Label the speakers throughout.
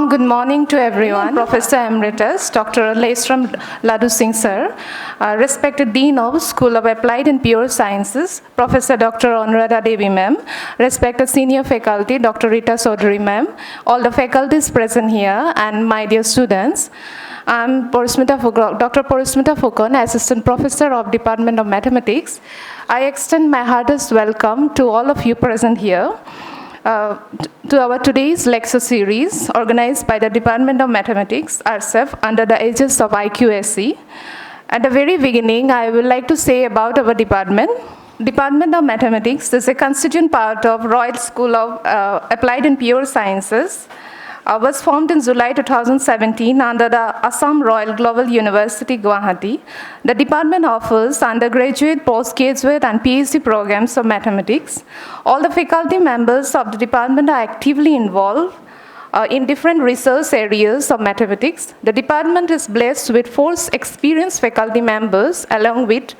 Speaker 1: warm good morning to everyone. Professor Emeritus, Dr. Laishram Ladusingh sir, respected Dean of School of Applied and Pure Sciences, Professor Dr. Anuradha Devi ma'am, respected senior faculty, Dr. Rita Sodri ma'am, all the faculties present here, and my dear students. I'm Dr. Porismita Fukan, Assistant Professor of Department of Mathematics. I extend my heartiest welcome to all of you present here. To our today's lecture series organized by the Department of Mathematics, RSAPS, under the aegis of IQAC. At the very beginning, I would like to say about our department. Department of Mathematics is a constituent part of Royal School of Applied and Pure Sciences. Was formed in July 2017 under the Assam Royal Global University, Guwahati. The department offers undergraduate, postgraduate, and PhD programs of mathematics. All the faculty members of the department are actively involved in different research areas of mathematics. The department is blessed with 4 experienced faculty members along with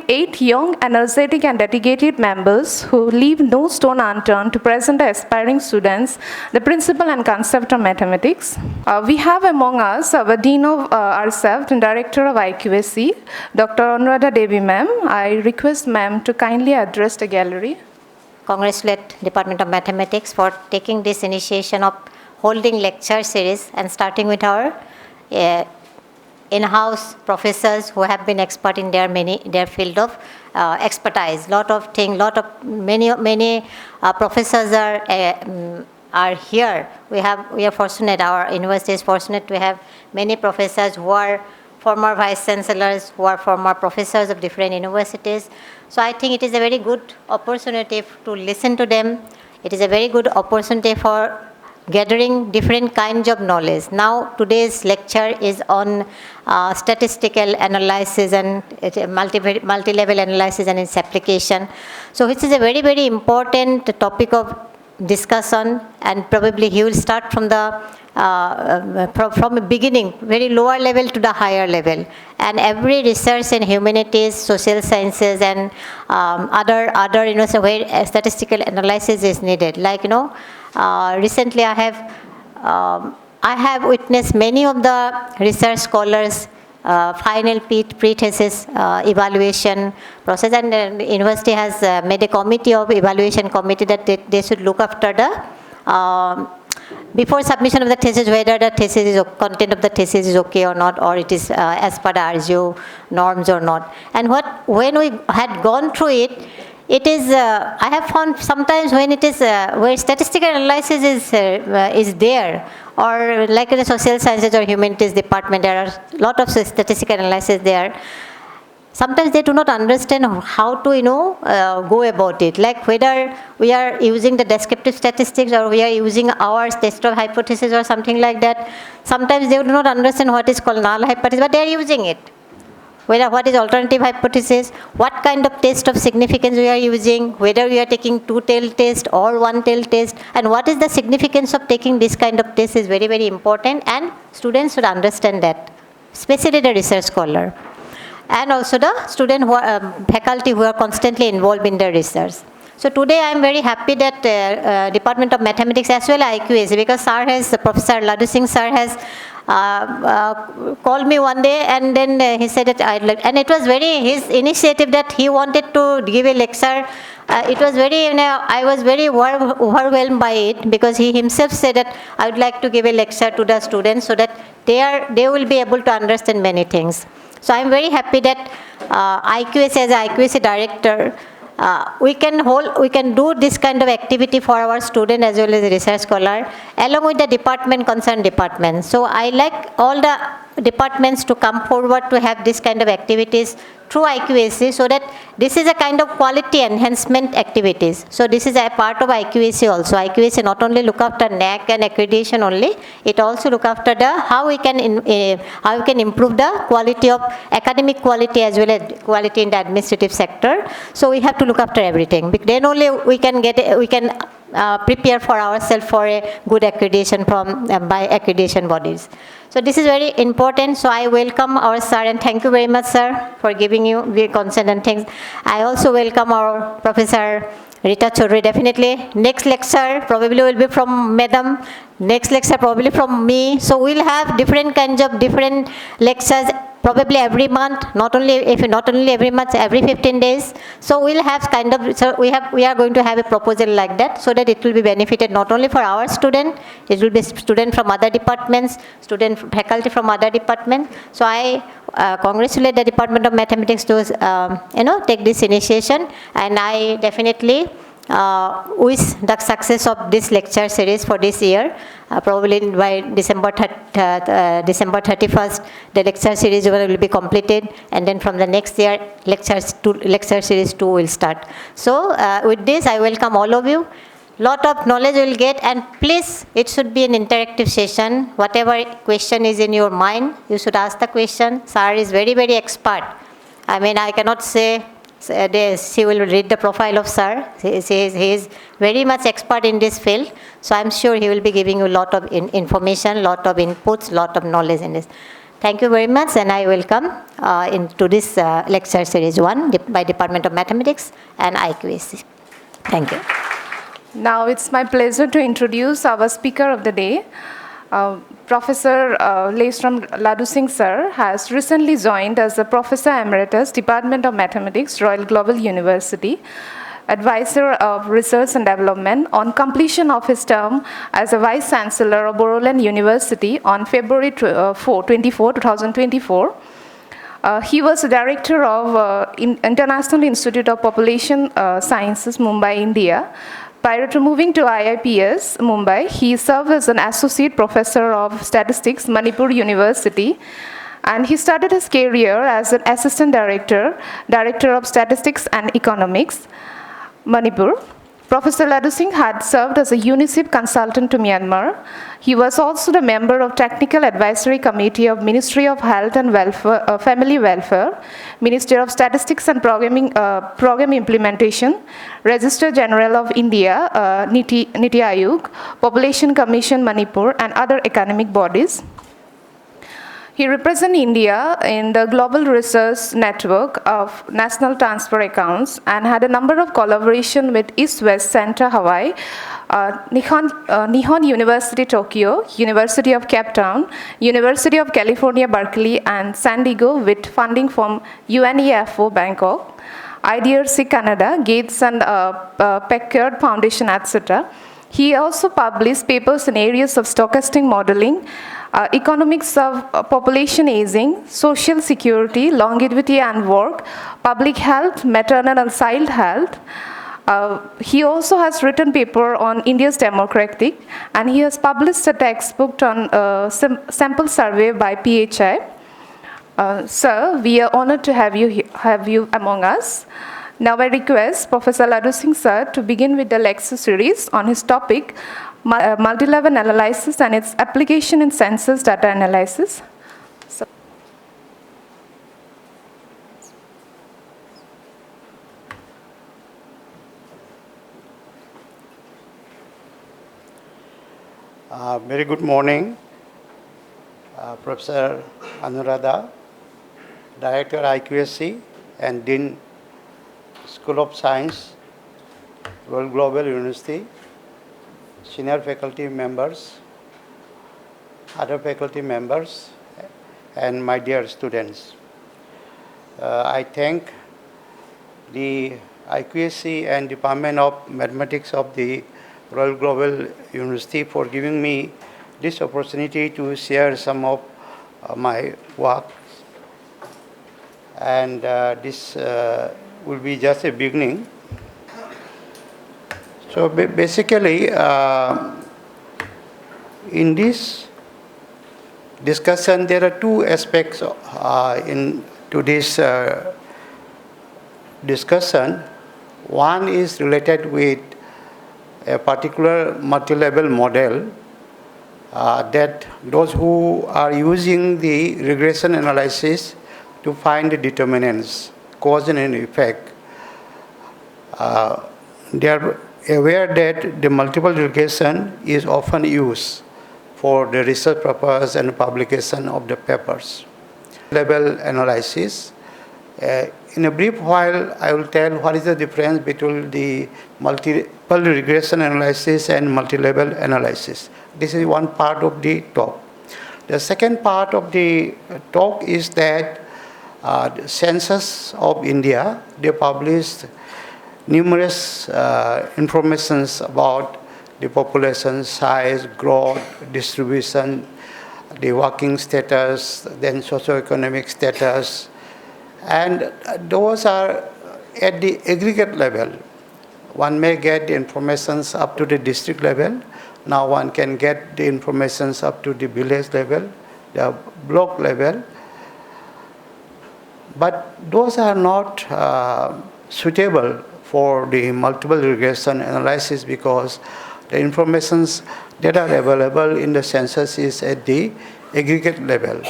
Speaker 1: 8 young, energetic, and dedicated members who leave no stone unturned to present the aspiring students the principle and concept of mathematics. We have among us our Dean of RSAPS and Director of IQAC, Dr. Anuradha Devi ma'am. I request ma'am to kindly address the gallery.
Speaker 2: Congratulate Department of Mathematics for taking this initiation of holding lecture series and starting with our in-house professors who have been expert in their field of expertise. Many professors are here. We are fortunate. Our university is fortunate to have many professors who are former vice chancellors, who are former professors of different universities. So I think it is a very good opportunity to listen to them. It is a very good opportunity for gathering different kinds of knowledge. Now, today's lecture is on statistical analysis and multi-level analysis and its application. So, which is a very, very important topic of discussion, and probably he will start from the from the beginning, very lower level to the higher level. And every research in humanities, social sciences, and other where statistical analysis is needed. Like recently I have witnessed many of the research scholars final pre-thesis evaluation process, and the university has made a committee of evaluation committee that they should look after the before submission of the thesis, whether the content of the thesis is okay or not, or it is as per the RGO norms or not. And when we had gone through it, it is I have found sometimes when it is where statistical analysis is there, or like in the social sciences or humanities department, there are a lot of statistical analysis there. Sometimes they do not understand how to go about it, like whether we are using the descriptive statistics or we are using our test of hypothesis or something like that. Sometimes they do not understand what is called null hypothesis, but they are using it. Whether what is alternative hypothesis, what kind of test of significance we are using, whether we are taking 2-tailed test or 1-tailed test, and what is the significance of taking this kind of test is very, very important, and students should understand that, especially the research scholar, and also the student faculty who are constantly involved in the research. So today I am very happy that Department of Mathematics as well as IQAC, because Professor Ladusingh sir has called me one day, and then he said that and it was his initiative that he wanted to give a lecture. It was I was very overwhelmed by it, because he himself said that I would like to give a lecture to the students so that they will be able to understand many things. So I am very happy that IQAC as IQAC director, we can do this kind of activity for our student as well as the research scholar, along with the concerned department. So I like all the departments to come forward to have this kind of activities through IQAC, so that this is a kind of quality enhancement activities. So this is a part of IQAC also. IQAC not only look after NAC and accreditation only, it also look after how we can improve the quality of academic quality as well as quality in the administrative sector. So we have to look after everything. Then only we can prepare for ourselves for a good accreditation by accreditation bodies. So this is very important. So I welcome our sir, and thank you very much, sir, for giving you the consent and things. I also welcome our Professor Rita Chaudhary, definitely. Next lecture probably will be from Madam. Next lecture probably from me. So we'll have different kinds of different lectures probably every month, not only every month, every 15 days. So we'll have kind of, so we are going to have a proposal like that, so that it will be benefited not only for our student, it will be student from other departments, faculty from other departments. So I congratulate the Department of Mathematics to take this initiation, and I definitely wish the success of this lecture series for this year. Probably by December 31st, the lecture series will be completed, and then from the next year, lecture series 2 will start. So with this, I welcome all of you. Lot of knowledge you will get, and please, it should be an interactive session. Whatever question is in your mind, you should ask the question. Sir is very, very expert. I mean, I cannot say she will read the profile of sir. He is very much expert in this field. So I'm sure he will be giving you a lot of information, lot of inputs, lot of knowledge in this. Thank you very much, and I welcome into this lecture series 1 by Department of Mathematics and IQAC. Thank you.
Speaker 1: Now it's my pleasure to introduce our speaker of the day. Professor Laishram Ladusingh sir has recently joined as a Professor Emeritus, Department of Mathematics, Royal Global University, Advisor of Research and Development on completion of his term as a Vice Chancellor of Boroland University on February 24, 2024. He was the Director of International Institute of Population Sciences, Mumbai, India. Prior to moving to IIPS, Mumbai, he served as an Associate Professor of Statistics, Manipur University, and he started his career as an Assistant Director, Director of Statistics and Economics, Manipur. Professor Ladusingh had served as a UNICEF consultant to Myanmar. He was also the member of Technical Advisory Committee of Ministry of Health and Family Welfare, Ministry of Statistics and Program Implementation, Registrar General of India, Niti Aayog, Population Commission Manipur, and other academic bodies. He represents India in the Global Research Network of National Transfer Accounts and had a number of collaboration with East-West Center Hawaii, Nihon University Tokyo, University of Cape Town, University of California Berkeley, and San Diego with funding from UNEFO Bangkok, IDRC Canada, Gates and Packard Foundation, etc. He also published papers in areas of stochastic modeling, economics of population aging, social security, longevity and work, public health, maternal and child health. He also has written paper on India's demographic, and he has published a textbook on sample survey by PHI. Sir, we are honored to have you among us. Now I request Professor Ladusingh sir to begin with the lecture series on his topic, multi-level analysis and its application in census data analysis.
Speaker 3: Very good morning, Professor Anuradha, Director IQSC and Dean School of Science, Royal Global University, senior faculty members, other faculty members, and my dear students. I thank the IQSC and Department of Mathematics of the Royal Global University for giving me this opportunity to share some of my work. And this will be just a beginning. So basically, in this discussion, there are two aspects in today's discussion. One is related with a particular multi-level model that those who are using the regression analysis to find the determinants, cause and effect, they are aware that the multiple regression is often used for the research purpose and publication of the papers. Level analysis In a brief while, I will tell what is the difference between the multiple regression analysis and multi-level analysis. This is one part of the talk. The second part of the talk is that the Census of India, they published numerous informations about the population size, growth, distribution, the working status, then socioeconomic status, and those are at the aggregate level. One may get the information up to the district level. Now one can get the information up to the village level, the block level. But those are not suitable for the multiple regression analysis because the informations that are available in the census is at the aggregate level.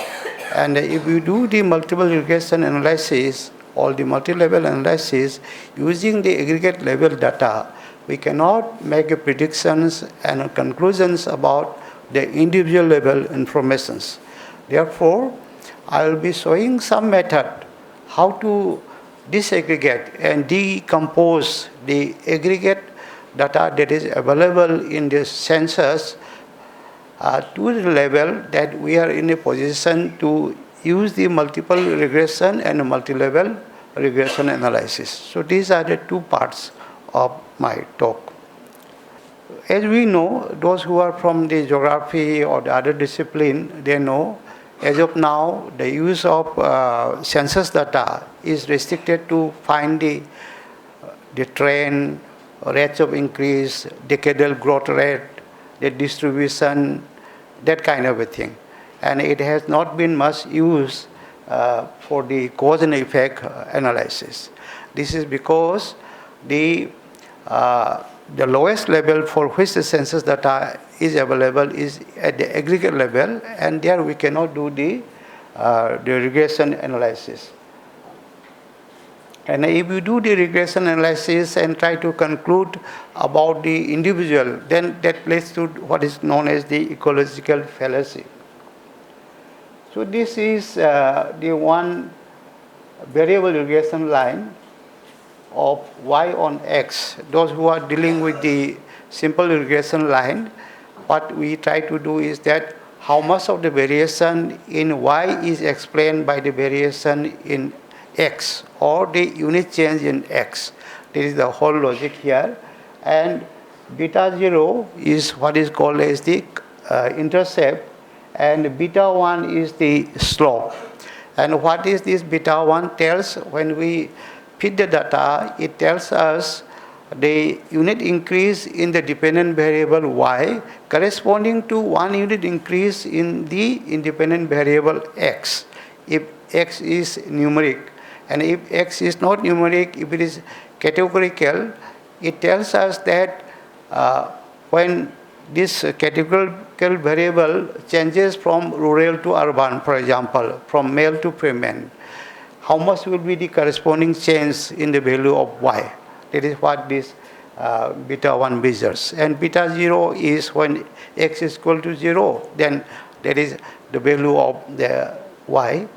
Speaker 3: And if we do the multiple regression analysis or the multi-level analysis using the aggregate level data, we cannot make predictions and conclusions about the individual level informations. Therefore, I will be showing some method how to disaggregate and decompose the aggregate data that is available in the census to the level that we are in a position to use the multiple regression and multi-level regression analysis. So these are the two parts of my talk. As we know, those who are from the geography or the other discipline, they know as of now the use of census data is restricted to find the trend, rates of increase, decadal growth rate, the distribution, that kind of a thing. And it has not been much used for the cause and effect analysis. This is because the lowest level for which the census data is available is at the aggregate level, and there we cannot do the regression analysis. And if you do the regression analysis and try to conclude about the individual, then that leads to what is known as the ecological fallacy. So this is the one variable regression line of y on x. Those who are dealing with the simple regression line, what we try to do is that how much of the variation in y is explained by the variation in x or the unit change in x. This is the whole logic here. And beta 0 is what is called as the intercept, and beta 1 is the slope. And what is this beta 1 tells? When we feed the data, it tells us the unit increase in the dependent variable y corresponding to 1 unit increase in the independent variable x, if x is numeric. And if x is not numeric, if it is categorical, it tells us that when this categorical variable changes from rural to urban, for example, from male to female, how much will be the corresponding change in the value of y? That is what this beta 1 measures. And beta 0 is when x is equal to 0, then that is the value of the y.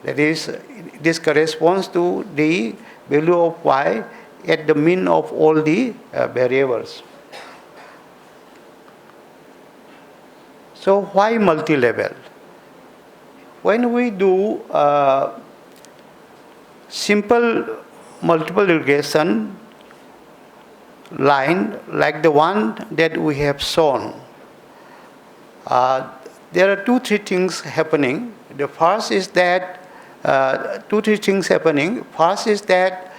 Speaker 3: That is, this corresponds to the value of y at the mean of all the variables. So why multi-level? When we do simple multiple regression line like the one that we have shown, there are 2-3 things happening. The first is that First is that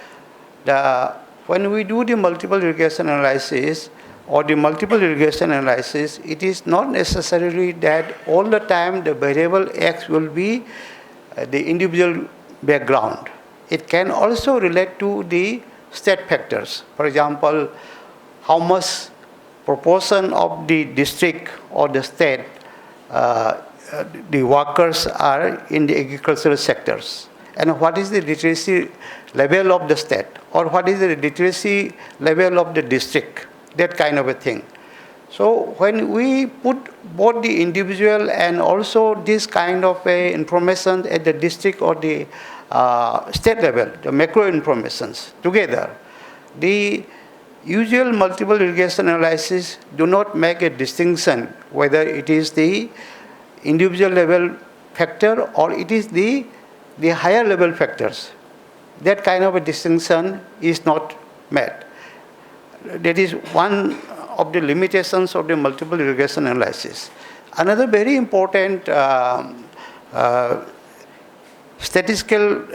Speaker 3: when we do the multiple regression analysis or the multiple regression analysis, it is not necessarily that all the time the variable x will be the individual background. It can also relate to the state factors. For example, how much proportion of the district or the state the workers are in the agricultural sectors, and what is the literacy level of the state, or what is the literacy level of the district, that kind of a thing. So when we put both the individual and also this kind of information at the district or the state level, the macro informations together, the usual multiple regression analysis do not make a distinction whether it is the individual level factor or it is the higher level factors. That kind of a distinction is not met. That is one of the limitations of the multiple regression analysis. Another very important statistical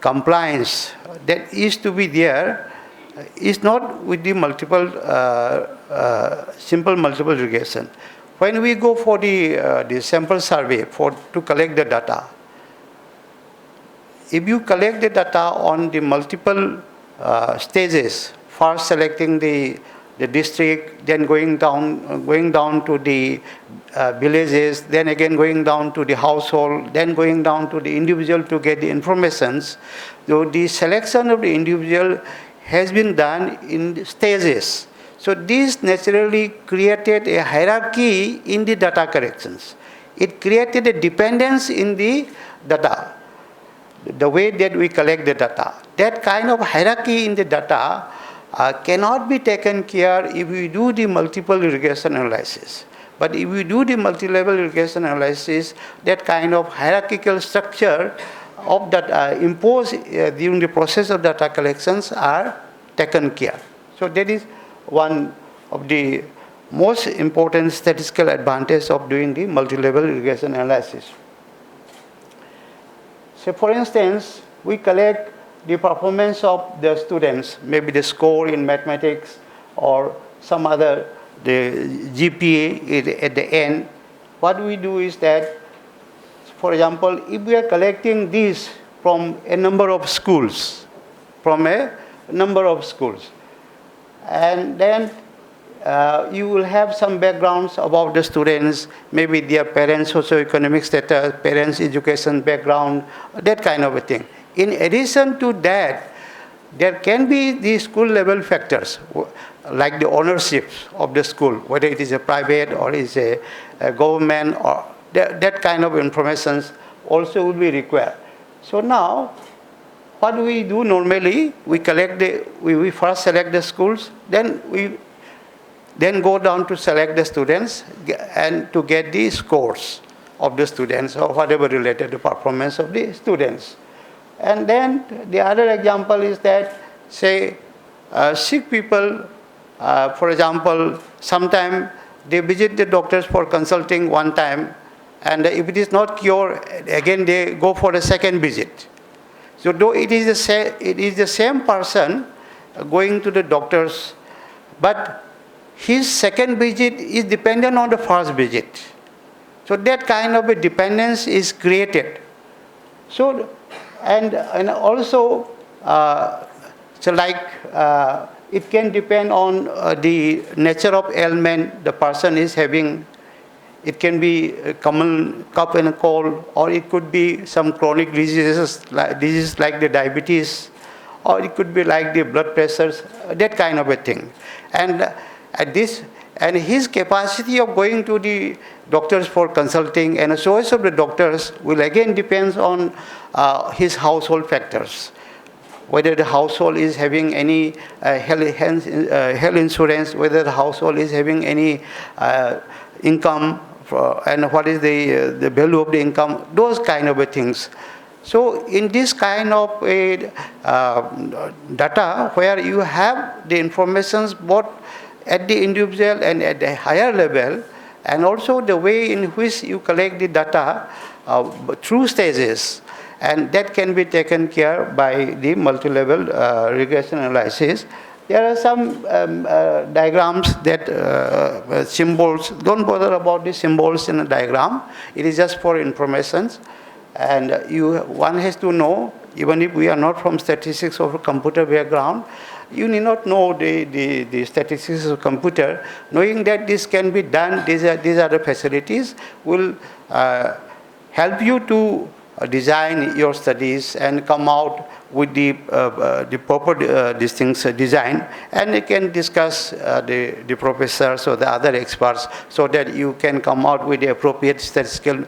Speaker 3: compliance that is to be there is not with the simple multiple regression. When we go for the sample survey to collect the data, if you collect the data on the multiple stages, first selecting the district, then going down to the villages, then again going down to the household, then going down to the individual to get the informations. So the selection of the individual has been done in stages. So this naturally created a hierarchy in the data collections. It created a dependence in the data, the way that we collect the data. That kind of hierarchy in the data cannot be taken care if we do the multiple regression analysis. But if we do the multi-level regression analysis, that kind of hierarchical structure of data imposed during the process of data collections are taken care. So that is one of the most important statistical advantage of doing the multi-level regression analysis. So for instance, we collect the performance of the students, maybe the score in mathematics or some other, the GPA at the end. What we do is that, for example, if we are collecting this from a number of schools, and then you will have some backgrounds about the students, maybe their parents' socioeconomic status, parents' education background, that kind of a thing. In addition to that, there can be the school level factors, like the ownership of the school, whether it is a private or is a government, or that kind of information also will be required. So now, what we do normally, we first select the schools, then we go down to select the students and to get the scores of the students or whatever related to performance of the students. And then the other example is that, say, sick people, for example, sometime they visit the doctors for consulting one time, and if it is not cured, again they go for a second visit. So though it is the same person going to the doctors, but his second visit is dependent on the first visit. So that kind of a dependence is created. So and also it can depend on the nature of ailment the person is having. It can be a common cough and a cold, or it could be some chronic diseases like the diabetes, or it could be like the blood pressures, that kind of a thing. And his capacity of going to the doctors for consulting and a choice of the doctors will again depends on his household factors. Whether the household is having any health insurance, whether the household is having any income, and what is the value of the income, those kind of things. So in this kind of data where you have the information both at the individual and at the higher level, and also the way in which you collect the data through stages, and that can be taken care by the multi-level regression analysis. There are some diagrams that symbols, don't bother about the symbols in a diagram, it is just for information. And one has to know, even if we are not from statistics or computer background, you need not know the statistics of computer. Knowing that this can be done, these are the facilities, will help you to design your studies and come out with the proper design, and you can discuss the professors or the other experts so that you can come out with the appropriate statistical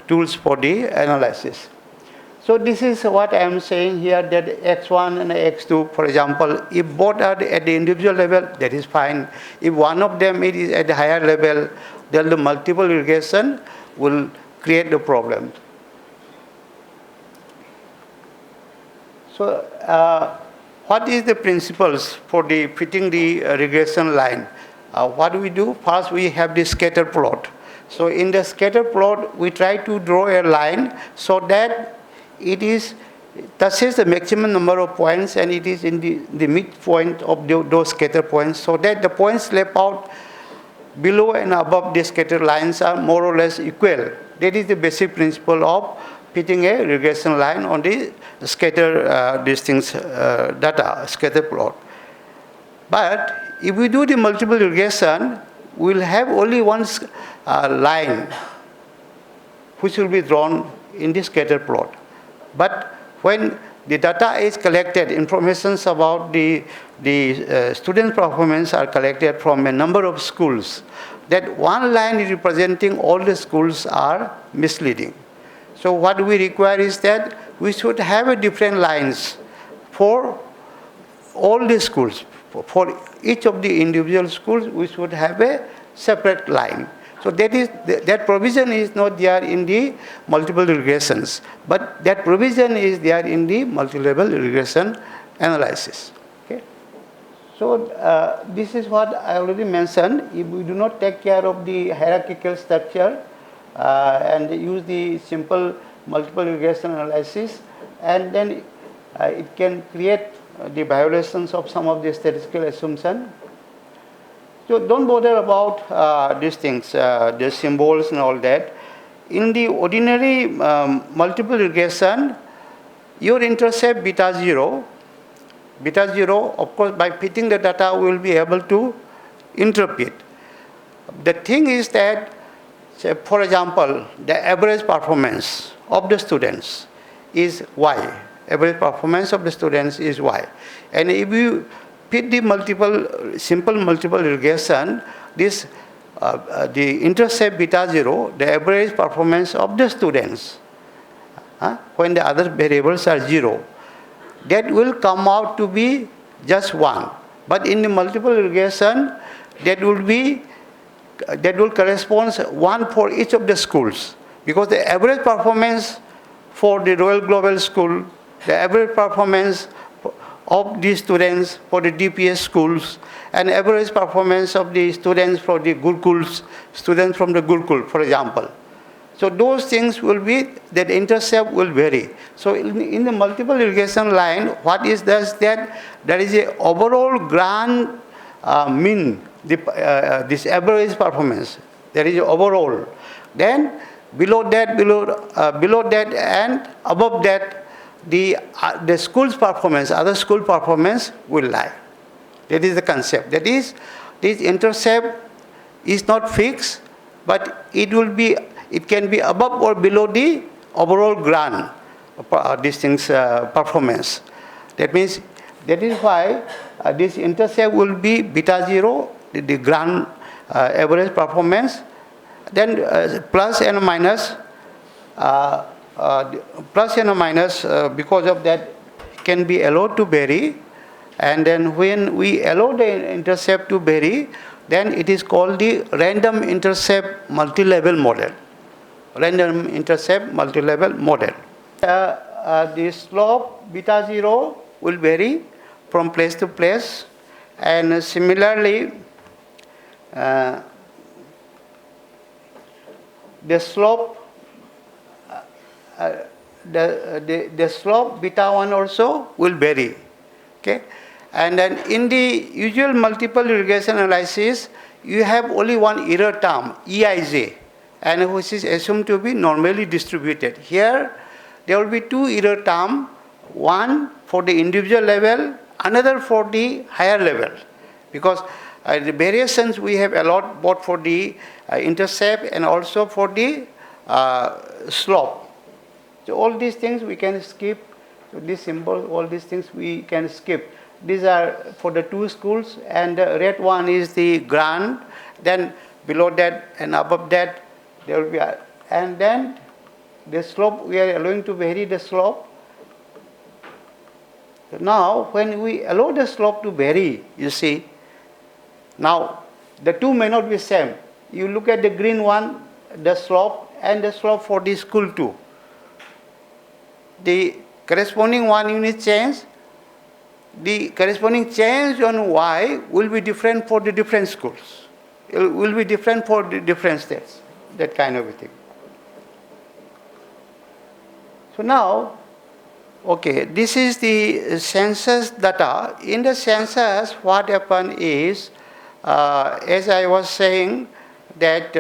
Speaker 3: tools for the analysis. So this is what I am saying here, that X1 and X2, for example, if both are at the individual level, that is fine. If one of them is at the higher level, then the multiple regression will create the problem. So what is the principles for the fitting the regression line? What do we do? First, we have the scatter plot. So in the scatter plot, we try to draw a line so that it touches the maximum number of points, and it is in the midpoint of those scatter points, so that the points left out below and above the scatter lines are more or less equal. That is the basic principle of fitting a regression line on the scatter data, scatter plot. But if we do the multiple regression, we will have only one line which will be drawn in the scatter plot. But when the data is collected, information about the student performance are collected from a number of schools, that one line representing all the schools are misleading. So what we require is that we should have different lines for all the schools. For each of the individual schools, we should have a separate line. So that provision is not there in the multiple regressions, but that provision is there in the multi-level regression analysis. Okay. So this is what I already mentioned. If we do not take care of the hierarchical structure and use the simple multiple regression analysis, and then it can create the violations of some of the statistical assumptions. So don't bother about these things, the symbols and all that. In the ordinary multiple regression, your intercept beta 0, of course, by fitting the data, we will be able to interpret. The thing is that, say, for example, the average performance of the students is Y. Average performance of the students is Y. And if you fit the simple multiple regression, this the intercept beta 0, the average performance of the students, when the other variables are 0, that will come out to be just 1. But in the multiple regression, that will correspond 1 for each of the schools, because the average performance for the Royal Global School, the average performance of the students for the DPS schools, and average performance of the students for the Gurukuls, students from the Gurukul, for example. So those things will be, that intercept will vary. So in the multiple regression line, what is this? That there is a overall grand mean, this average performance. There is a overall. Then below that, and above that, the school's performance, other school performance will lie. That is the concept. That is, this intercept is not fixed, but it can be above or below the overall grand performance. That means, that is why this intercept will be beta 0, the grand average performance, then plus and minus. Because of that can be allowed to vary, and then when we allow the intercept to vary, then it is called the random intercept multi-level model. Random intercept multi-level model. The slope beta 0 will vary from place to place, and similarly the slope the slope beta 1 also will vary. Okay, and then in the usual multiple regression analysis, you have only one error term, EIJ, and which is assumed to be normally distributed. Here, there will be two error terms, one for the individual level, another for the higher level, because the variations we have allowed both for the intercept and also for the slope. So all these things we can skip. So these symbols, all these things we can skip. These are for the 2 schools, and the red one is the grant. Then below that and above that there will be and then the slope, we are allowing to vary the slope. So now when we allow the slope to vary, you see, now the 2 may not be same. You look at the green one, the slope and the slope for the school 2. The corresponding 1 unit change, the corresponding change on Y will be different for the different schools. It will be different for the different states, that kind of a thing. So now, okay, this is the census data. In the census, what happened is, as I was saying, that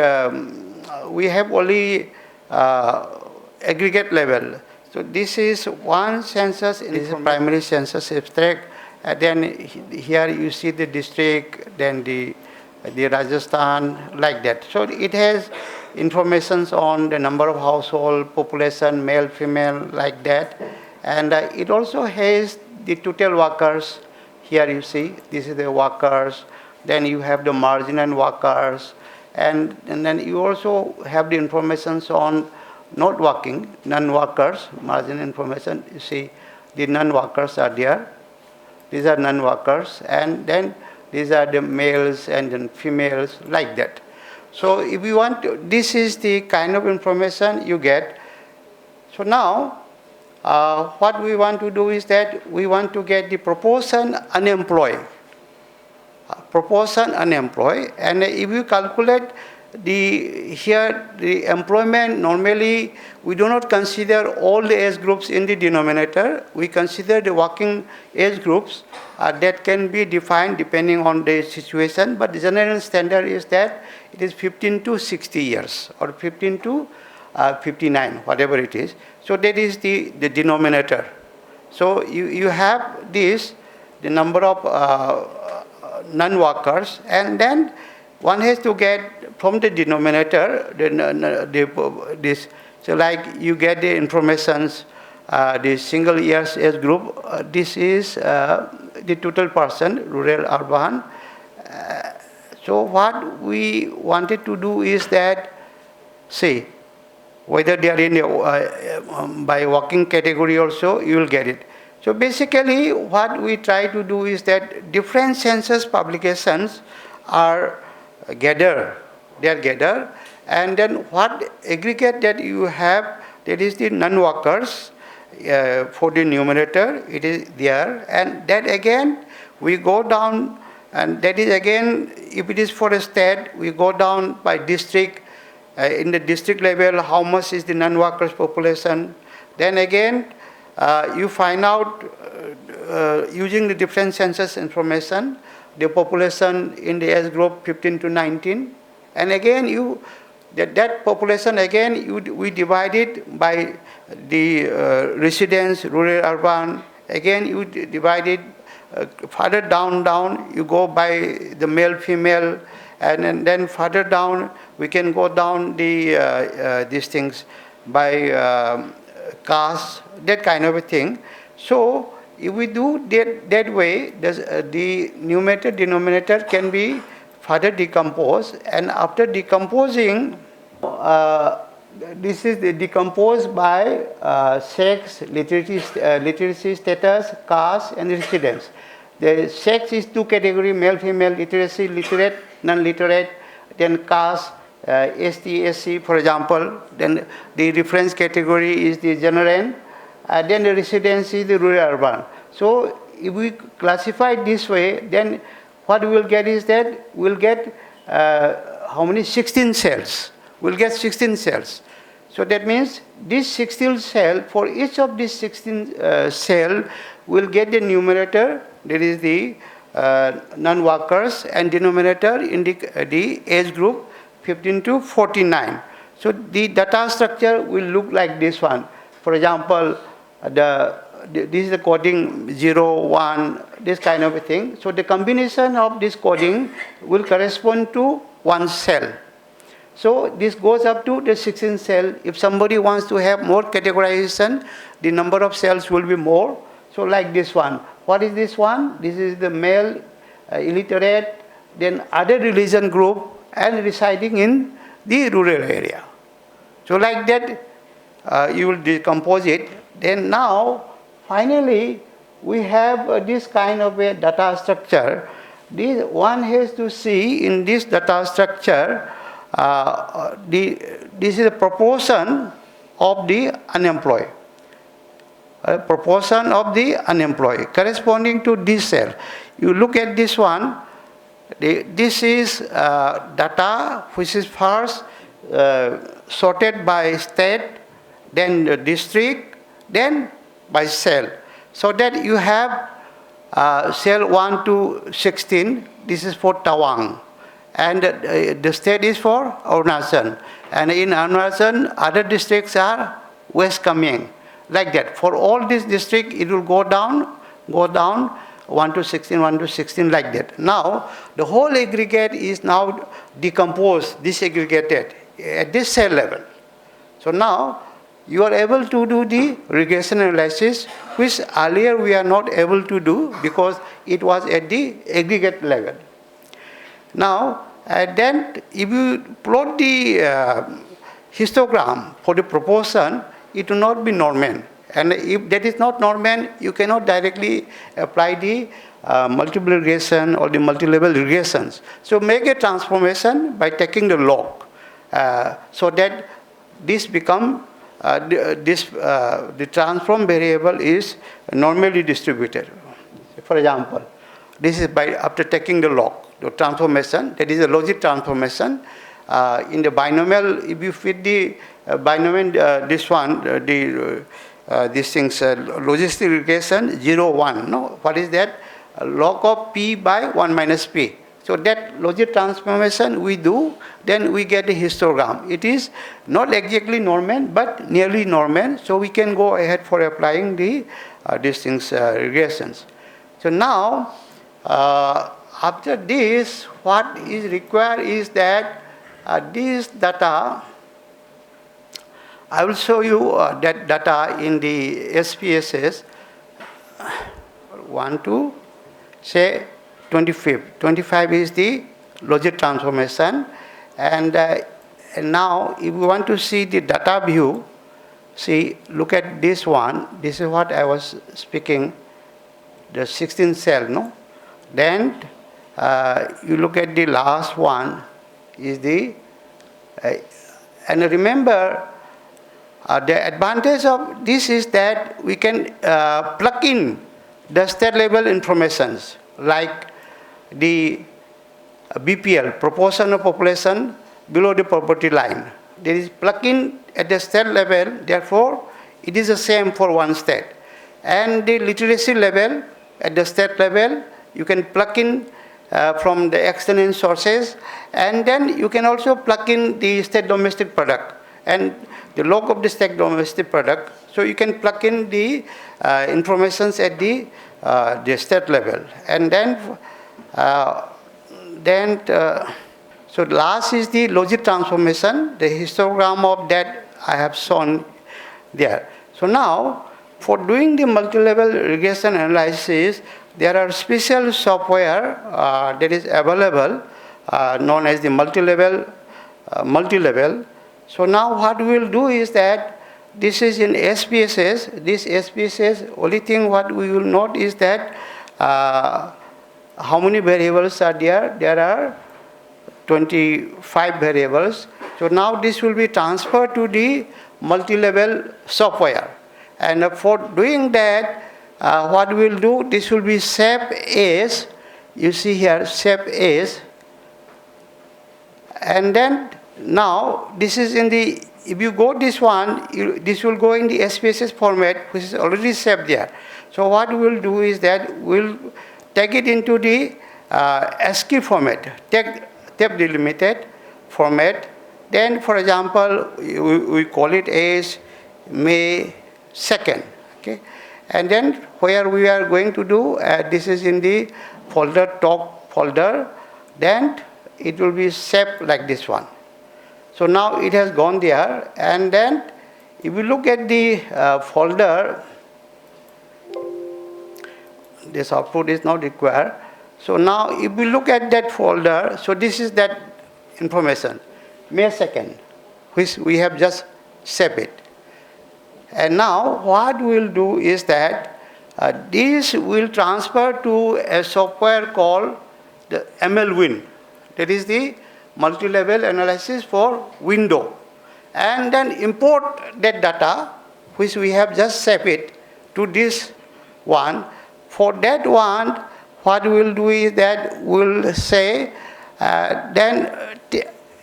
Speaker 3: we have only aggregate level. So this is one census, this is primary census abstract. And then here you see the district, then the Rajasthan, like that. So it has informations on the number of household, population, male, female, like that. And it also has the total workers. Here you see, this is the workers. Then you have the marginal workers. And then you also have the informations on not working, non-workers, marginal information. You see, the non-workers are there. These are non-workers. And then these are the males and then females, like that. So if you want to, this is the kind of information you get. So now, what we want to do is that we want to get the proportion unemployed. Proportion unemployed. And if you calculate here the employment, normally we do not consider all the age groups in the denominator. We consider the working age groups that can be defined depending on the situation, but the general standard is that it is 15 to 60 years or 15 to 59, whatever it is. So that is the denominator. So you have this, the number of non-workers, and then one has to get from the denominator, this. So like you get the informations, the single years age group, this is the total person, rural, urban. So what we wanted to do is that, see, whether they are in by working category also, you will get it. So basically what we try to do is that different census publications are gathered, they are gathered, and then what aggregate that you have, that is the non-workers for the numerator, it is there, and that again we go down, and that is again, if it is for a state, we go down by district, in the district level, how much is the non-workers population. Then again, you find out using the different census information, the population in the age group 15 to 19, and again that population again we divide it by the residents, rural, urban. Again you divide it further down. You go by the male, female, and then further down we can go down these things by caste, that kind of a thing. So if we do that way, the numerator denominator can be further decomposed, and after decomposing, this is decomposed by sex, literacy status, caste, and residence. The sex is 2 categories: male, female, literacy, literate, non-literate, then caste, ST, SC, for example. Then the reference category is the general, then the residence is the rural, urban. So if we classify this way, then what we will get is that we will get how many? 16 cells. We will get 16 cells. So that means this 16 cell, for each of these 16 cell, we will get the numerator, that is the non-workers, and denominator in the age group 15 to 49. So the data structure will look like this one. For example, this is the coding 0, 1, this kind of a thing. So the combination of this coding will correspond to one cell. So this goes up to the 16 cell. If somebody wants to have more categorization, the number of cells will be more. So like this one. What is this one? This is the male illiterate, then other religion group and residing in the rural area. So like that, you will decompose it. Then now, finally, we have this kind of a data structure. This one has to see in this data structure, this is a proportion of the unemployed. Proportion of the unemployed corresponding to this cell. You look at this one, this is data which is first sorted by state, then the district, then by cell. So that you have cell 1 to 16, this is for Tawang. And the state is for Arunachal. And in Arunachal, other districts are West Kameng. Like that. For all this district, it will go down, 1 to 16, 1 to 16, like that. Now, the whole aggregate is now decomposed, disaggregated at this cell level. So now, you are able to do the regression analysis, which earlier we are not able to do because it was at the aggregate level. Now, then if you plot the histogram for the proportion, it will not be Norman. And if that is not Norman, you cannot directly apply the multiple regression or the multi-level regressions. So make a transformation by taking the log so that this become the transform variable is normally distributed. For example, this is by after taking the log, the transformation, that is a logic transformation. In the binomial, if you fit the binomial, this one, these things, logistic regression, 0, 1. No? What is that? Log of p by 1 minus p. So that logic transformation we do, then we get a histogram. It is not exactly Norman, but nearly Norman. So we can go ahead for applying the these things, regressions. So now, after this, what is required is that this data, I will show you that data in the SPSS 1 to say 25. 25 is the logic transformation. And now if we want to see the data view, see, look at this one. This is what I was speaking, the 16 cell, no? Then you look at the last one is the, and remember, the advantage of this is that we can plug in the state level informations like the BPL, proportion of population below the poverty line. There is plug in at the state level, therefore it is the same for one state. And the literacy level at the state level, you can plug in from the external sources, and then you can also plug in the state domestic product and the log of the state domestic product. So you can plug in the informations at the state level. And then, so last is the logic transformation, the histogram of that I have shown there. So now, for doing the multi-level regression analysis, there are special software that is available, known as the multi-level. So now what we will do is that this is in SPSS. This SPSS, only thing what we will note is that how many variables are there? There are 25 variables. So now this will be transferred to the multi-level software. And for doing that, what we will do, this will be SAP as, you see here, SAP as. And then now this is in the, if you go this one, this will go in the SPSS format, which is already saved there. So what we will do is that we'll take it into the ASCII format, tape delimited format. Then, for example, we call it as May 2nd. Okay? And then where we are going to do, this is in the folder, top folder, then it will be saved like this one. So now it has gone there, and then if you look at the folder, this output is not required. So now if we look at that folder, so this is that information, May 2nd, which we have just saved it. And now what we will do is that this will transfer to a software called the MLWin. That is the multi-level analysis for window. And then import that data, which we have just saved it, to this one. For that one, what we will do is that we will say then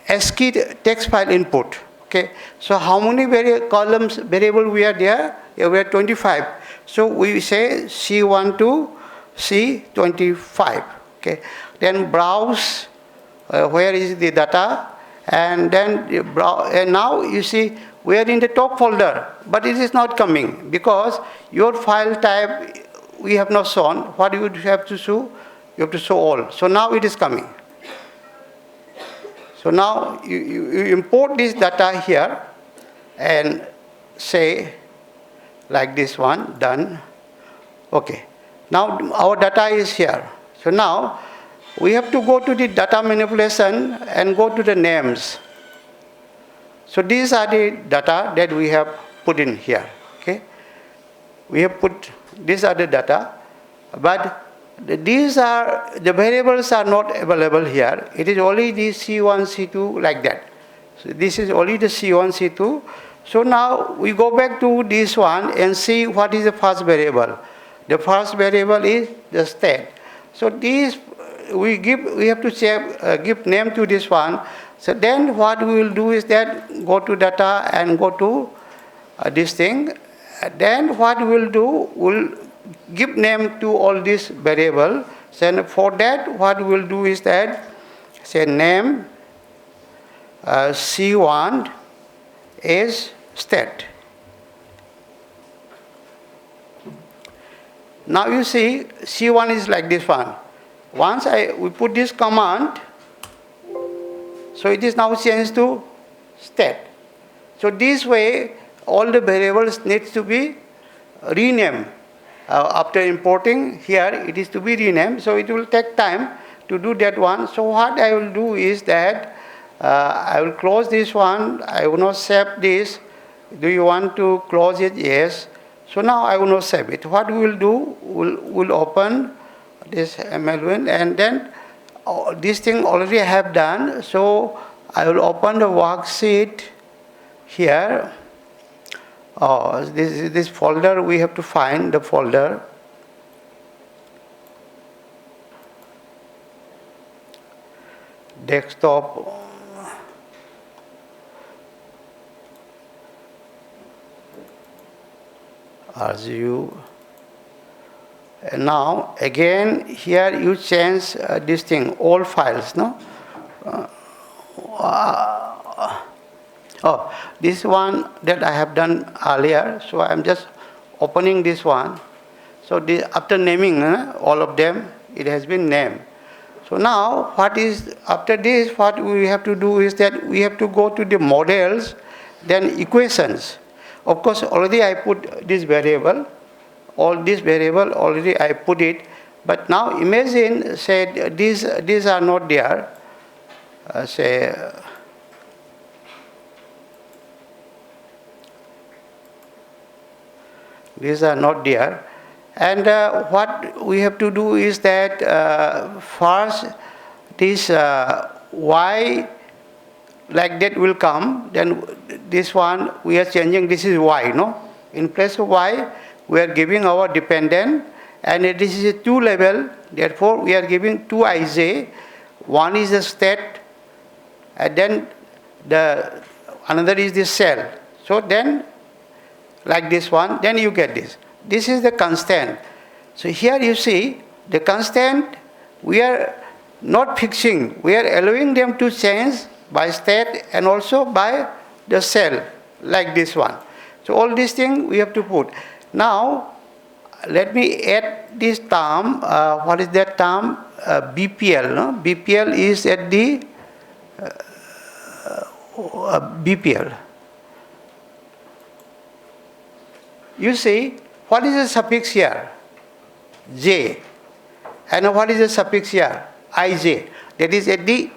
Speaker 3: ASCII text file input. Okay. So how many columns variable we are there? Yeah, we are 25. So we say C1 to C25. Okay. Then browse where is the data, and then and now you see we are in the top folder, but it is not coming because your file type we have not shown. What you would have to show? You have to show all. So now it is coming. So now you import this data here and say like this one, done. Okay. Now our data is here. So now we have to go to the data manipulation and go to the names. So these are the data that we have put in here. Okay. We have put, these are the data, but these are, the variables are not available here. It is only the C1, C2 like that. So this is only the C1, C2. So now we go back to this one and see what is the first variable. The first variable is the state. So these we have to give name to this one. So then what we will do is that go to data and go to this thing. Then what we will do, we'll give name to all these variable. So for that, what we will do is that say name C1 is state. Now you see C1 is like this one. Once we put this command, so it is now changed to state. So this way, all the variables needs to be renamed. After importing here, it is to be renamed. So it will take time to do that one. So what I will do is that I will close this one. I will not save this. Do you want to close it? Yes. So now I will not save it. What we will do, we'll open this MLWin, and then this thing already I have done. So I will open the worksheet here. This folder, we have to find the folder. Desktop. RSU. And now again here you change this thing, all files, no? This one that I have done earlier, so I am just opening this one. So after naming all of them, it has been named. So now after this, what we have to do is that we have to go to the models, then equations. Of course, already I put this variable. All this variable already I put it, but now imagine say these are not there. These are not there, and what we have to do is that first this y like that will come. Then this one we are changing. This is y, no? In place of y, we are giving our dependent, and this is a 2 level, therefore we are giving 2 ij. One is the state, and then another is the cell. So then like this one, then you get this. This is the constant. So here you see the constant, we are not fixing, we are allowing them to change by state and also by the cell, like this one. So all these things we have to put. Now, let me add this term. What is that term? BPL. No? BPL is at the BPL. You see, what is the suffix here? J. And what is the suffix here? IJ. That is at the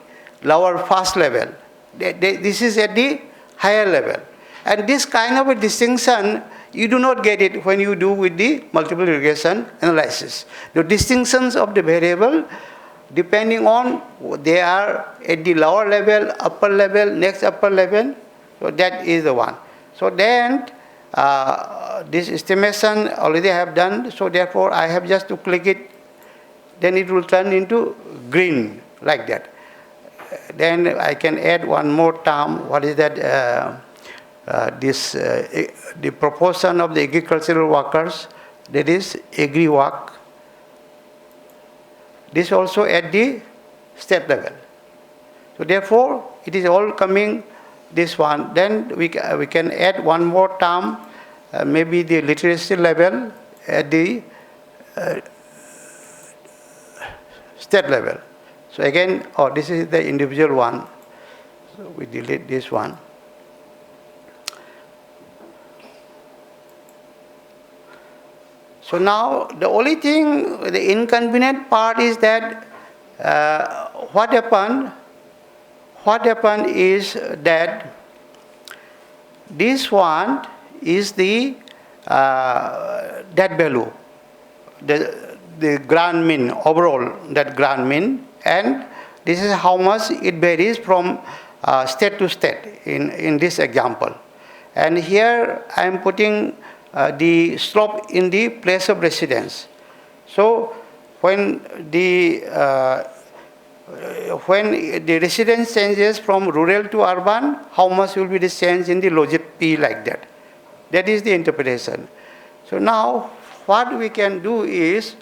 Speaker 3: lower first level. This is at the higher level. And this kind of a distinction, you do not get it when you do with the multiple regression analysis. The distinctions of the variable, depending on they are at the lower level, upper level, next upper level, so that is the one. So then, this estimation already I have done, so therefore I have just to click it, then it will turn into green, like that. Then I can add one more term. What is that? The proportion of the agricultural workers, that is agri work. This also at the state level. So therefore, it is all coming this one. Then we can add one more term, maybe the literacy level at the state level. So again, this is the individual one. So we delete this one. So now the only thing, the inconvenient part is that what happened is that this one is the that value, the grand mean, overall that grand mean, and this is how much it varies from state to state in this example. And here I am putting the slope in the place of residence. So when the residence changes from rural to urban, how much will be the change in the logit P, like that? That is the interpretation. So now what we can do is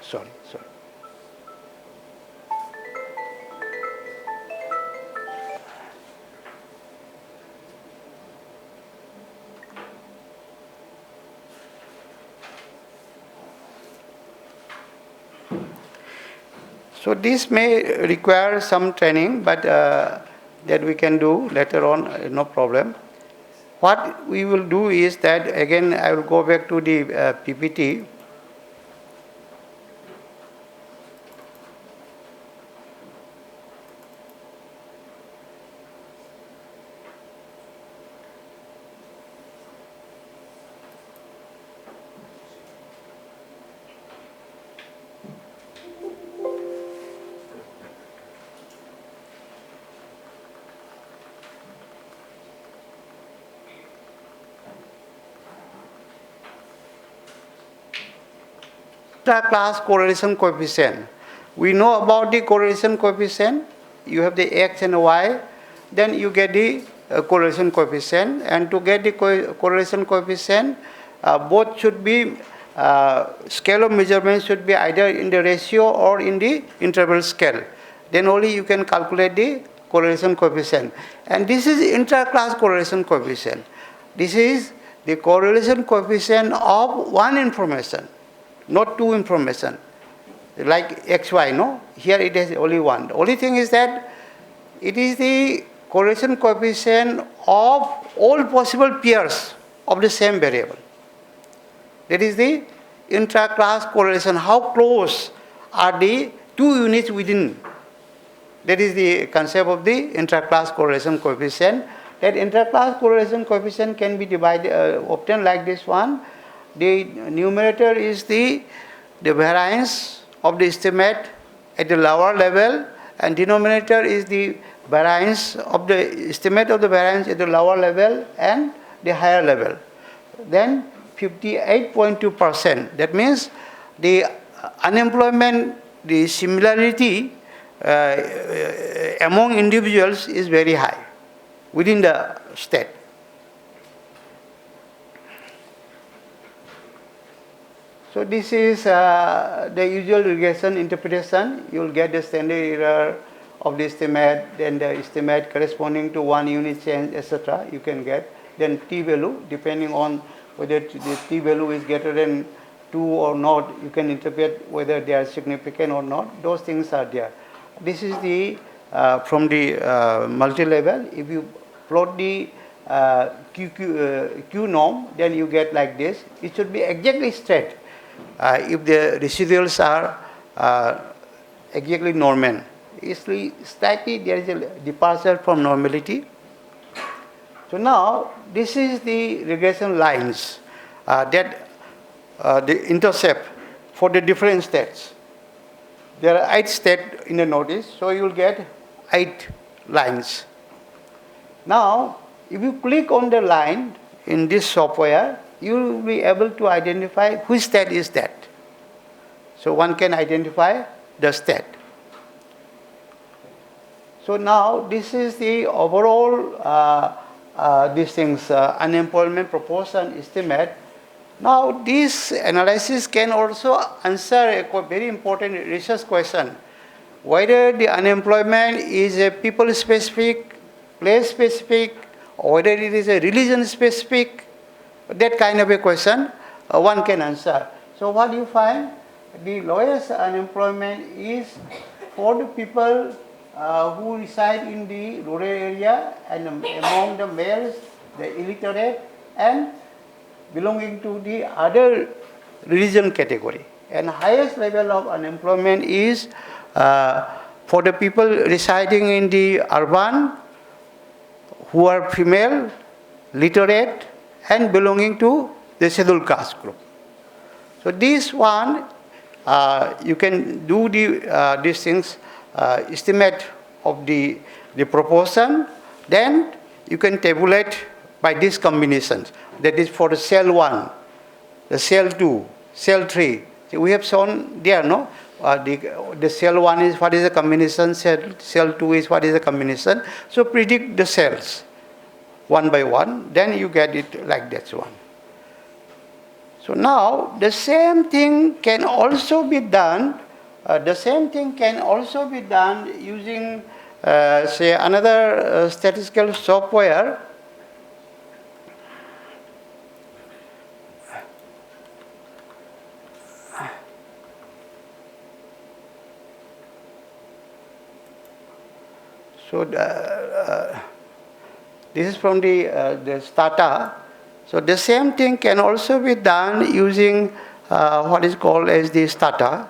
Speaker 3: sorry. So this may require some training, but that we can do later on, no problem. What we will do is that, again, I will go back to the PPT. Class correlation coefficient. We know about the correlation coefficient. You have the x and y, then you get the correlation coefficient. And to get the correlation coefficient, both should be scale of measurement should be either in the ratio or in the interval scale. Then only you can calculate the correlation coefficient. And this is intra-class correlation coefficient. This is the correlation coefficient of one information, not two information, like XY, no? Here it is only one. The only thing is that it is the correlation coefficient of all possible pairs of the same variable. That is the intra-class correlation. How close are the two units within? That is the concept of the intra-class correlation coefficient. That intra-class correlation coefficient can be divided, obtained like this one. The numerator is the variance of the estimate at the lower level, and denominator is the variance of the estimate of the variance at the lower level and the higher level. Then 58.2%. That means the unemployment, the similarity among individuals is very high within the state. So this is the usual regression interpretation. You will get the standard error of the estimate, then the estimate corresponding to one unit change, etc. You can get. Then t value, depending on whether the t value is greater than 2 or not, you can interpret whether they are significant or not. Those things are there. This is the from the multi-level. If you plot the Q norm, then you get like this. It should be exactly straight. If the residuals are exactly normal, slightly there is a departure from normality. So now this is the regression lines that the intercept for the different states. There are 8 states in the notice, so you will get 8 lines. Now, if you click on the line in this software, you will be able to identify which state is that. So one can identify the state. So now this is the overall unemployment proportion estimate. Now this analysis can also answer a very important research question, whether the unemployment is a people specific, place specific, or whether it is a religion specific. That kind of a question one can answer. So what you find, the lowest unemployment is for the people who reside in the rural area, and among the males, the illiterate, and belonging to the other religion category. And highest level of unemployment is for the people residing in the urban, who are female, literate, and belonging to the scheduled caste group. So this one, you can do these things, estimate of the proportion, then you can tabulate by these combinations. That is for the cell 1, the cell 2, cell 3. So we have shown there, no? The cell 1 is what is the combination, cell 2 is what is the combination. So predict the cells one by one, then you get it like that one. So now the same thing can also be done. Using say another statistical software. So this is from the Stata. So the same thing can also be done using what is called as the Stata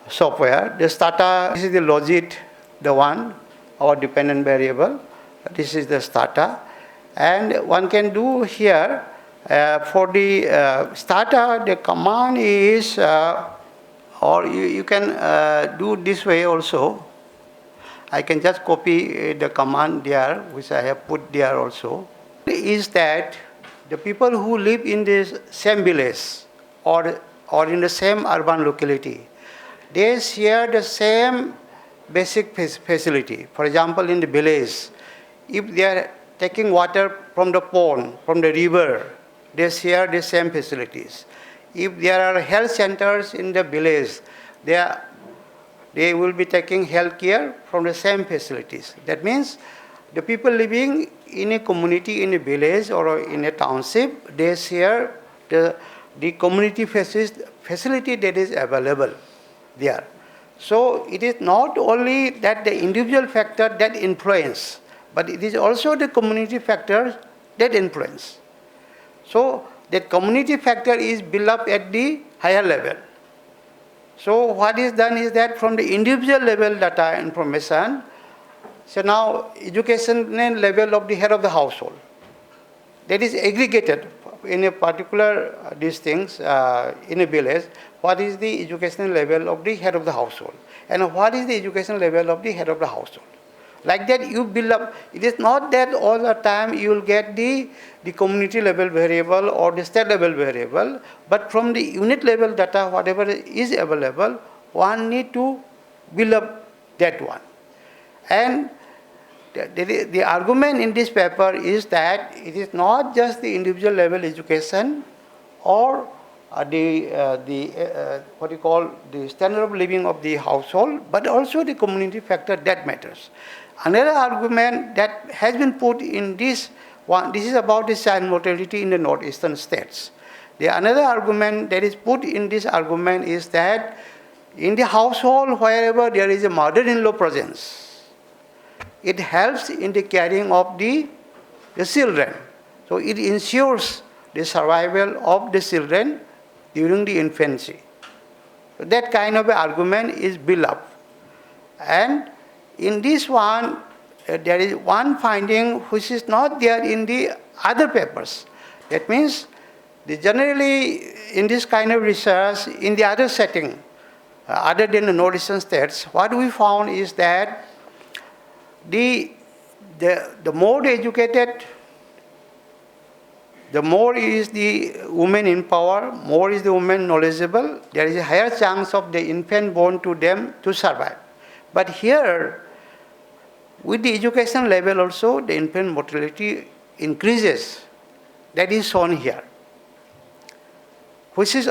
Speaker 3: software. The Stata, this is the logit, the one, our dependent variable. This is the Stata. And one can do here, for the Stata, the command is, or you can do this way also. I can just copy the command there, which I have put there also. Is that the people who live in the same village or in the same urban locality, they share the same basic facility. For example, in the village, if they are taking water from the pond, from the river, they share the same facilities. If there are health centers in the village, they will be taking health care from the same facilities. That means the people living in a community, in a village or in a township, they share the community facility that is available there. So it is not only that the individual factor that influence, but it is also the community factors that influence. So that community factor is built up at the higher level. So what is done is that from the individual level data information, so now educational level of the head of the household, that is aggregated in a particular these things in a village. What is the educational level of the head of the household, and what is the educational level of the head of the household? Like that you build up. It is not that all the time you will get the community level variable or the state level variable, but from the unit level data, whatever is available, one need to build up that one. And the argument in this paper is that it is not just the individual level education or what you call the standard of living of the household, but also the community factor that matters. Another argument that has been put in this one, this is about the child mortality in the northeastern states. The another argument that is put in this argument is that in the household, wherever there is a mother-in-law presence, it helps in the caring of the children. So it ensures the survival of the children during the infancy. So that kind of argument is built up. And in this one, there is one finding which is not there in the other papers. That means, generally in this kind of research, in the other setting, other than the northeastern states, what we found is that the more the educated, the more is the woman in power, more is the woman knowledgeable, there is a higher chance of the infant born to them to survive. But here, with the education level also, the infant mortality increases. That is shown here, which is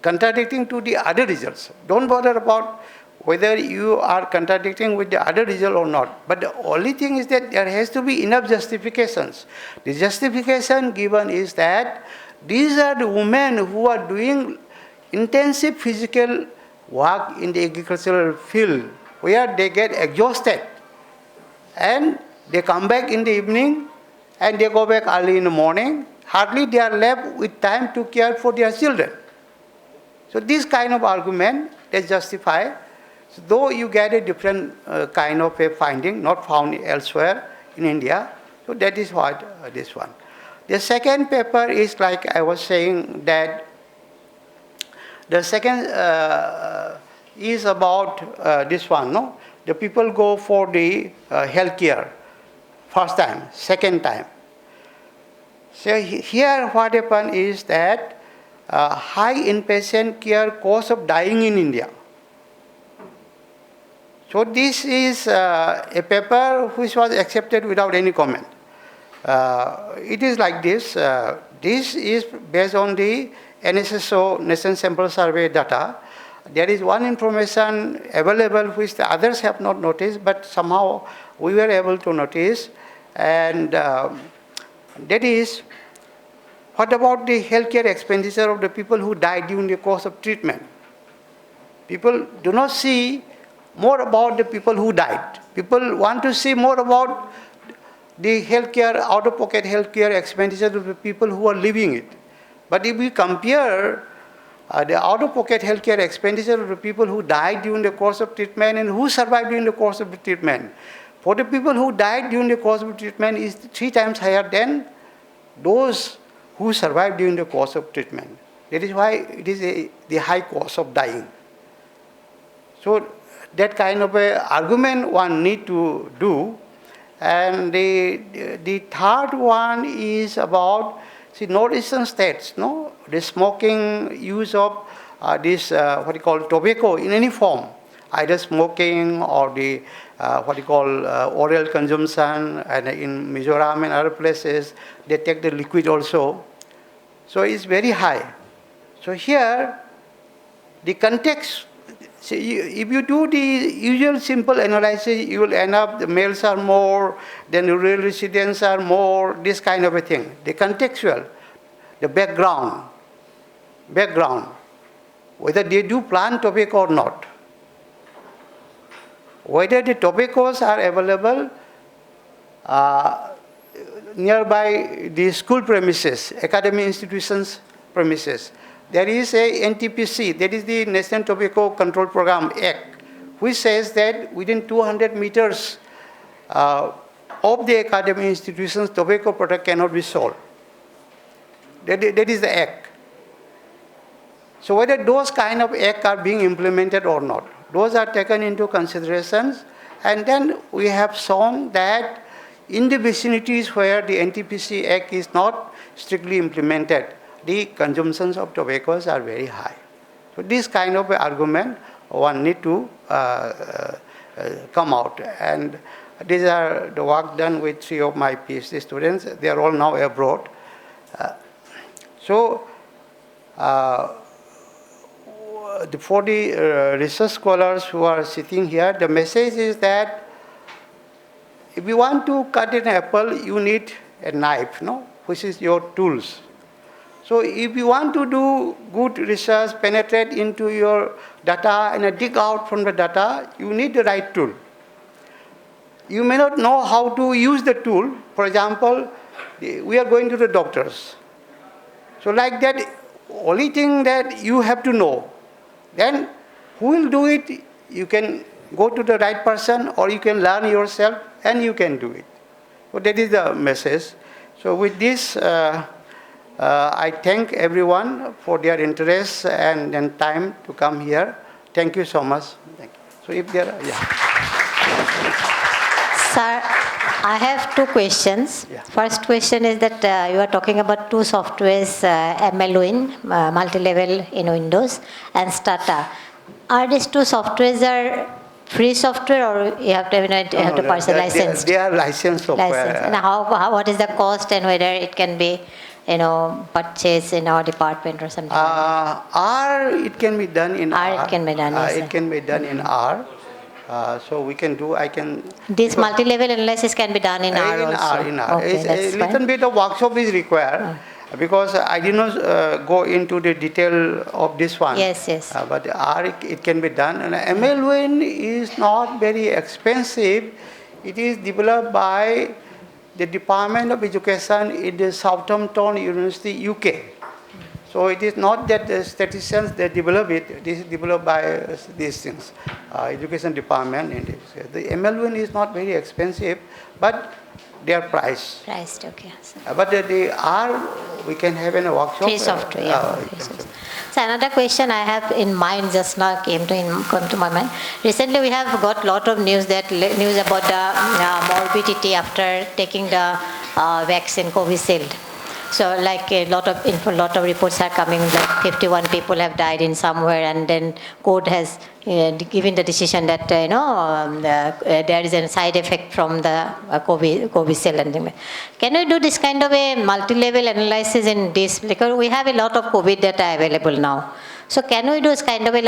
Speaker 3: contradicting to the other results. Don't bother about whether you are contradicting with the other result or not. But the only thing is that there has to be enough justifications. The justification given is that these are the women who are doing intensive physical work in the agricultural field, where they get exhausted. And they come back in the evening and they go back early in the morning. Hardly they are left with time to care for their children. So this kind of argument is justified. So though you get a different kind of a finding, not found elsewhere in India, so that is what this one. The second paper is like I was saying that the second is about this one, no? The people go for the health care, first time, second time. So here what happened is that high inpatient care cause of dying in India. So this is a paper which was accepted without any comment. It is like this. This is based on the NSSO, Nation Sample Survey data. There is one information available which the others have not noticed, but somehow we were able to notice. And that is, what about the healthcare expenditure of the people who died during the course of treatment? People do not see more about the people who died. People want to see more about the healthcare, out-of-pocket healthcare expenditure of the people who are living it. But if we compare the out-of-pocket healthcare expenditure of the people who died during the course of treatment and who survived during the course of the treatment, for the people who died during the course of treatment is 3 times higher than those who survived during the course of treatment. That is why it is the high cost of dying. So that kind of a argument one need to do. And the third one is about northeastern states, no? The smoking use of this what you call tobacco in any form, either smoking or the what you call oral consumption, and in Mizoram and other places they take the liquid also. So it's very high. So here the context. If you do the usual simple analysis, you will end up the males are more, then the rural residents are more, this kind of a thing. The contextual, the background, whether they do plant tobacco or not, whether the tobaccos are available nearby the school premises, academic institutions premises. There is a NTPC, that is the National Tobacco Control Program Act, which says that within 200 meters of the academic institutions, tobacco product cannot be sold. That is the act. So whether those kind of acts are being implemented or not, those are taken into considerations, and then we have shown that in the vicinities where the NTPC Act is not strictly implemented, the consumptions of tobaccos are very high. So this kind of argument one need to come out. And these are the work done with 3 of my PhD students. They are all now abroad. For the research scholars who are sitting here, the message is that if you want to cut an apple, you need a knife, no? Which is your tools. So if you want to do good research, penetrate into your data and dig out from the data, you need the right tool. You may not know how to use the tool. For example, we are going to the doctors. So like that, only thing that you have to know. Then who will do it? You can go to the right person, or you can learn yourself and you can do it. So that is the message. So with this, I thank everyone for their interest and time to come here. Thank you so much. Thank you. So if there are,
Speaker 2: Sir, I have two questions.
Speaker 3: Yeah.
Speaker 2: First question is that you are talking about two softwares, MLWin, Multilevel in Windows, and Stata. Are these two softwares are free software, or you have to purchase a license?
Speaker 3: They are licensed software.
Speaker 2: License. And what is the cost, and whether it can be, purchased in our department or something?
Speaker 3: R, it can be done in R.
Speaker 2: It can be done, yes,
Speaker 3: it can be done in R. So we can do,
Speaker 2: This multi-level analysis can be done in R also?
Speaker 3: In R.
Speaker 2: Okay, that's
Speaker 3: a little bit of workshop is required, because I did not go into the detail of this one.
Speaker 2: Yes.
Speaker 3: But R, it can be done. And MLWin is not very expensive. It is developed by the Department of Education in the Southampton University, UK. So it is not that the statisticians they develop it. This is developed by these things, education department. The MLWin is not very expensive, but they are priced.
Speaker 2: Priced, okay.
Speaker 3: But they are, we can have in a workshop.
Speaker 2: Free software, yeah. So another question I have in mind just now came to my mind. Recently we have got lot of news about the morbidity after taking the vaccine Covishield. So like a lot of reports are coming, like 51 people have died in somewhere, and then court has given the decision that there is a side effect from the Covishield and things like. Can we do this kind of a multi-level analysis in this? Because we have a lot of COVID data available now. So can we do this kind of a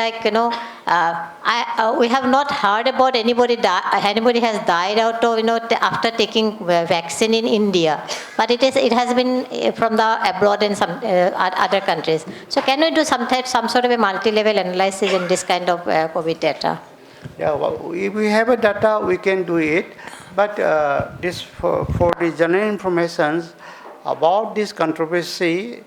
Speaker 2: we have not heard about anybody has died out of after taking vaccine in India, but it has been from the abroad in some other countries. So can we do some sort of a multi-level analysis in this kind of COVID data?
Speaker 3: Yeah, well, if we have a data, we can do it. But this for the general information about this controversy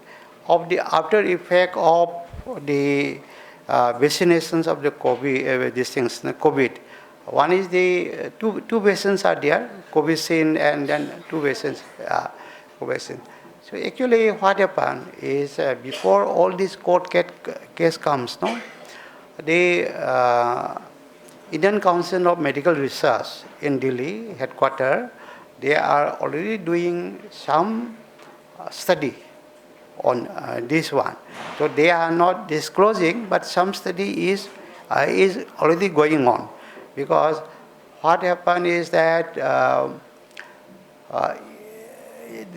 Speaker 3: of the after effect of the vaccinations of the COVID. One is the two vaccines are there, Covishield and then two vaccines, Covishield. So actually what happened is before all this court case comes, the Indian Council of Medical Research in Delhi headquarters, they are already doing some study on this one. So they are not disclosing, but some study is already going on. Because what happened is that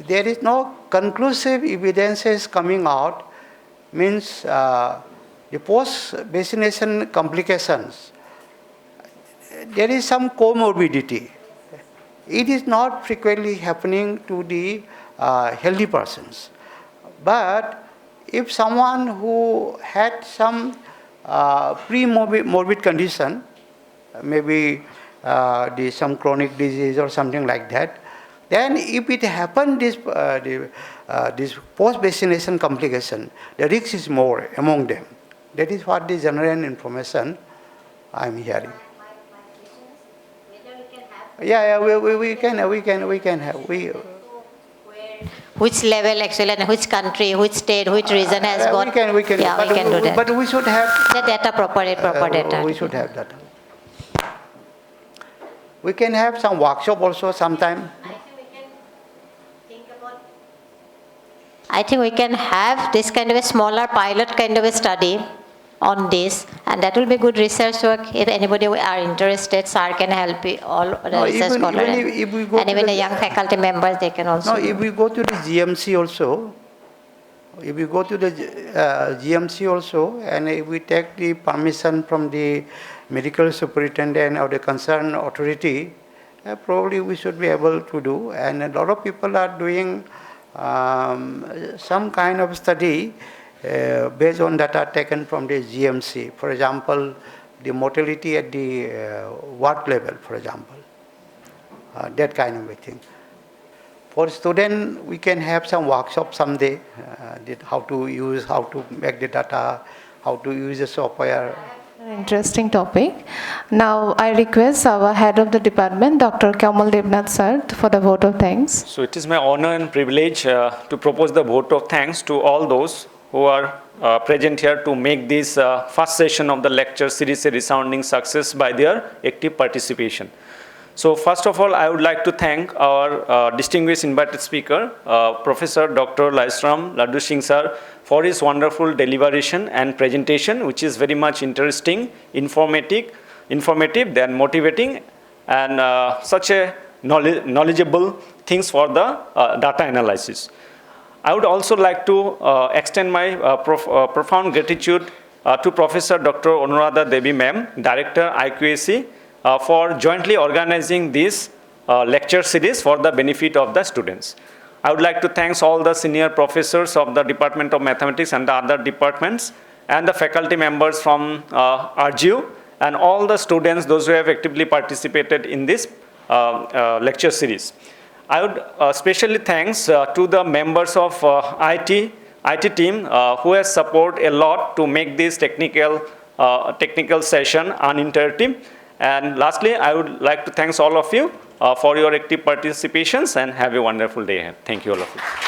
Speaker 3: there is no conclusive evidences coming out, means the post-vaccination complications, there is some comorbidity. It is not frequently happening to the healthy persons. But if someone who had some pre-morbid condition, maybe some chronic disease or something like that, then if it happened, this post-vaccination complication, the risk is more among them. That is what the general information I am hearing. Yeah, we can have.
Speaker 2: Which level actually, and which country, which state, which region has got?
Speaker 3: We can.
Speaker 2: Yeah, we can do that.
Speaker 3: But we should have
Speaker 2: the data, proper data.
Speaker 3: We should have data. We can have some workshop also sometime.
Speaker 2: I think we can have this kind of a smaller pilot kind of a study on this, and that will be good research work. If anybody are interested, sir can help all the research scholars, and even the young faculty members, they can also.
Speaker 3: No, if we go to the GMC also, and if we take the permission from the medical superintendent or the concerned authority, probably we should be able to do. And a lot of people are doing some kind of study based on data taken from the GMC. For example, the mortality at the ward level, for example, that kind of a thing. For students, we can have some workshop someday, how to use, how to make the data, how to use the software.
Speaker 1: Interesting topic. Now I request our head of the department, Dr. Kamal Devnath sir, for the vote of thanks.
Speaker 4: So it is my honor and privilege to propose the vote of thanks to all those who are present here to make this first session of the lecture series a resounding success by their active participation. So first of all, I would like to thank our distinguished invited speaker, Professor Dr. Laishram Ladusingh sir, for his wonderful deliberation and presentation, which is very much interesting, informative, then motivating, and such a knowledgeable things for the data analysis. I would also like to extend my profound gratitude to Professor Dr. Anuradha Devi ma'am, Director IQAC, for jointly organizing this lecture series for the benefit of the students. I would like to thank all the senior professors of the Department of Mathematics and the other departments, and the faculty members from RGU, and all the students, those who have actively participated in this lecture series. I would especially thanks to the members of IT team who has supported a lot to make this technical session uninterrupted. And lastly, I would like to thank all of you for your active participations, and have a wonderful day ahead. Thank you all of you.